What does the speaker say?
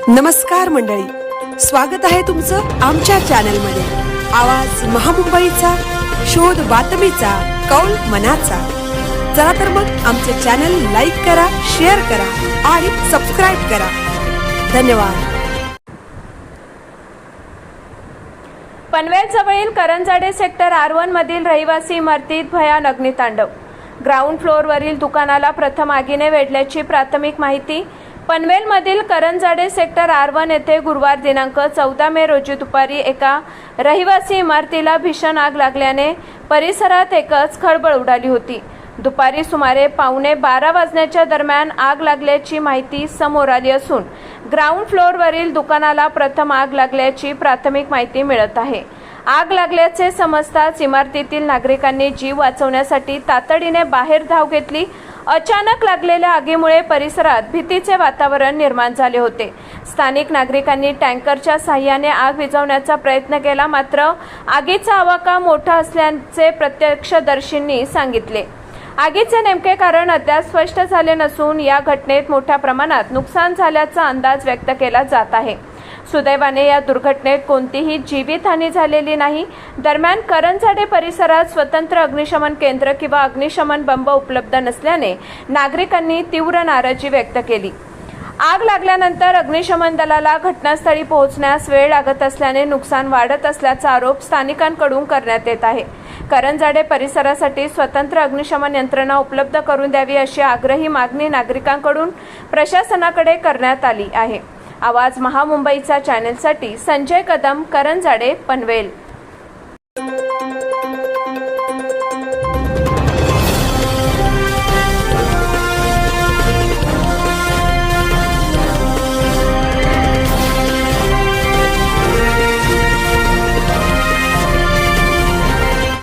नमस्कार मंडळी, स्वागत आहे तुमचं आमच्या चॅनलमध्ये। आवाज महामुंबईचा, शोध बातमीचा, कौल मनाचा। चला तर मग आमचे चॅनल लाईक करा, शेअर करा आणि सबस्क्राइब करा। धन्यवाद। पनवेल जवळील करंजाडे सेक्टर R1 मधील रहिवासी इमारतीत भयानक अग्नितांडव। ग्राउंड फ्लोअरवरील दुकानाला प्रथम आगीने वेढल्याची प्राथमिक माहिती। पनवेलमधील करंजाडे सेक्टर R1 येथे गुरुवार दिनांक 14 मे रोजी दुपारी एका रहिवासी इमारतीला भीषण आग लागल्याने परिसरात एकच खळबळ उडाली होती। दुपारी सुमारे 11:15 वाजण्याच्या दरम्यान आग लागल्याची माहिती समोर आली असून ग्राउंड फ्लोअरवरील दुकानाला प्रथम आग लागल्याची प्राथमिक माहिती मिळत आहे। आग लागल्याचे समजताच इमारतीतील नागरिकांनी जीव वाचवण्यासाठी तातडीने बाहेर धाव घेतली। अचानक लागलेल्या आगीमुळे परिसरात भीतीचे वातावरण निर्माण झाले होते। स्थानिक नागरिकांनी टँकरच्या साहाय्याने आग विझवण्याचा प्रयत्न केला, मात्र आगीचा आवाका मोठा असल्याचे प्रत्यक्षदर्शींनी सांगितले। आगीचे नेमके कारण अद्याप स्पष्ट झाले नसून या घटनेत मोठ्या प्रमाणात नुकसान झाल्याचा अंदाज व्यक्त केला जात आहे। सुदैवाने या दुर्घटनेत कोणतीही जीवितहानी झालेली नाही। दरम्यान करंजाडे परिसरात स्वतंत्र अग्निशमन केंद्र किंवा अग्निशमन बंब उपलब्ध नसल्याने नागरिकांनी तीव्र नाराजी व्यक्त केली। आग लागल्यानंतर अग्निशमन दलाला घटनास्थळी पोहोचण्यास वेळ लागत असल्याने नुकसान वाढत असल्याचा आरोप स्थानिकांकडून करण्यात येत आहे। करंजाडे परिसरासाठी स्वतंत्र अग्निशमन यंत्रणा उपलब्ध करून द्यावी अशी आग्रही मागणी नागरिकांकडून प्रशासनाकडे करण्यात आली आहे। आवाज महामुंबईचा चॅनलसाठी संजय कदम, करंजाडे, पनवेल।